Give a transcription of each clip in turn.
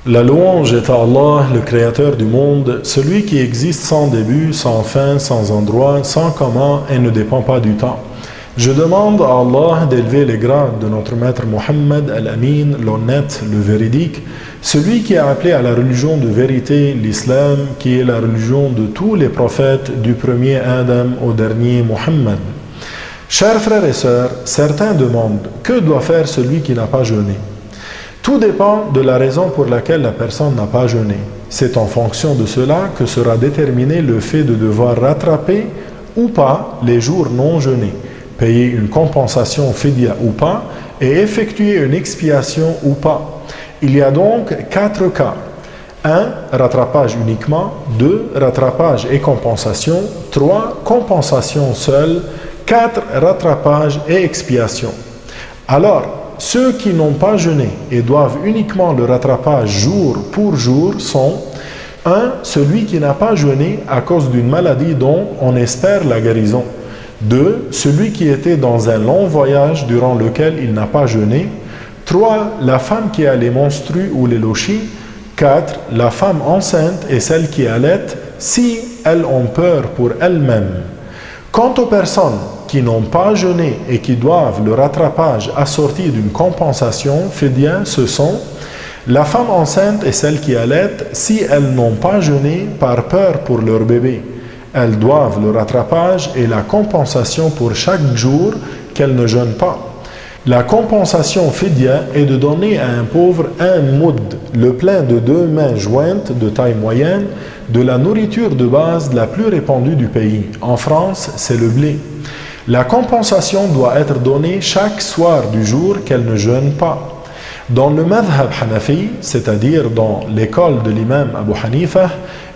La louange est à Allah, le Créateur du monde, celui qui existe sans début, sans fin, sans endroit, sans comment et ne dépend pas du temps. Je demande à Allah d'élever les grades de notre maître Mohammed al-Amin, l'honnête, le véridique, celui qui a appelé à la religion de vérité, l'islam, qui est la religion de tous les prophètes, du premier Adam au dernier Mohammed. Chers frères et sœurs, certains demandent « Que doit faire celui qui n'a pas jeûné ?» Tout dépend de la raison pour laquelle la personne n'a pas jeûné. C'est en fonction de cela que sera déterminé le fait de devoir rattraper ou pas les jours non jeûnés, payer une compensation fidya ou pas, et effectuer une expiation ou pas. Il y a donc 4 cas. 1. Rattrapage uniquement. 2. Rattrapage et compensation. 3. Compensation seule. 4. Rattrapage et expiation. Alors, ceux qui n'ont pas jeûné et doivent uniquement le rattrapage jour pour jour sont 1. Celui qui n'a pas jeûné à cause d'une maladie dont on espère la guérison. 2. Celui qui était dans un long voyage durant lequel il n'a pas jeûné. 3. La femme qui a les menstrues ou les lochis. 4. La femme enceinte et celle qui allait si elles ont peur pour elles-mêmes. Quant aux personnes qui n'ont pas jeûné et qui doivent le rattrapage assorti d'une compensation fidya, ce sont la femme enceinte et celle qui allait si elles n'ont pas jeûné par peur pour leur bébé. Elles doivent le rattrapage et la compensation pour chaque jour qu'elles ne jeûnent pas. La compensation fidya est de donner à un pauvre un moud, le plein de 2 mains jointes de taille moyenne, de la nourriture de base la plus répandue du pays. En France, c'est le blé. La compensation doit être donnée chaque soir du jour qu'elle ne jeûne pas. Dans le madhab hanafi, c'est-à-dire dans l'école de l'imam Abu Hanifa,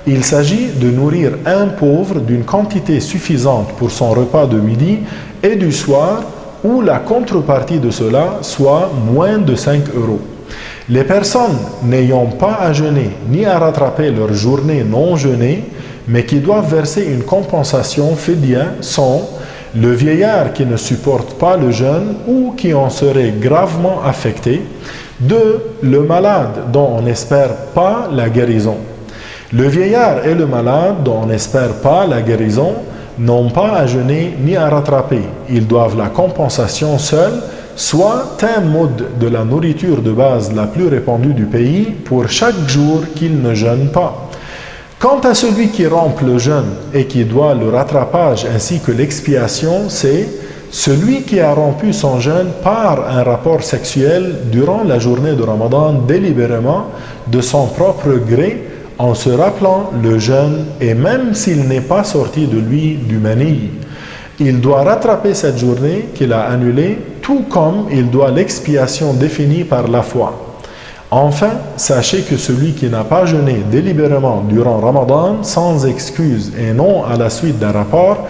il s'agit de nourrir un pauvre d'une quantité suffisante pour son repas de midi et du soir, où la contrepartie de cela soit moins de 5 €. Les personnes n'ayant pas à jeûner ni à rattraper leur journée non jeûnée, mais qui doivent verser une compensation fidya sont le vieillard qui ne supporte pas le jeûne ou qui en serait gravement affecté. 2. Le malade dont on n'espère pas la guérison. Le vieillard et le malade dont on n'espère pas la guérison n'ont pas à jeûner ni à rattraper. Ils doivent la compensation seule, soit un mode de la nourriture de base la plus répandue du pays pour chaque jour qu'ils ne jeûnent pas. Quant à celui qui rompt le jeûne et qui doit le rattrapage ainsi que l'expiation, c'est celui qui a rompu son jeûne par un rapport sexuel durant la journée de Ramadan délibérément de son propre gré en se rappelant le jeûne et même s'il n'est pas sorti de lui du mani. Il doit rattraper cette journée qu'il a annulée, tout comme il doit l'expiation définie par la foi. Enfin, sachez que celui qui n'a pas jeûné délibérément durant Ramadan sans excuse et non à la suite d'un rapport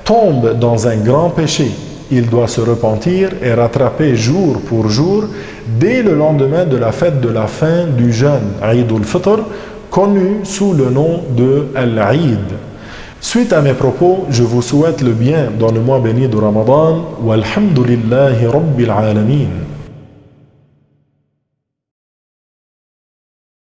tombe dans un grand péché. Il doit se repentir et rattraper jour pour jour dès le lendemain de la fête de la fin du jeûne, Eid al-Fitr, connu sous le nom de Al-Eid. Suite à mes propos, je vous souhaite le bien dans le mois béni de Ramadan. Walhamdulillahi Rabbil Alamin.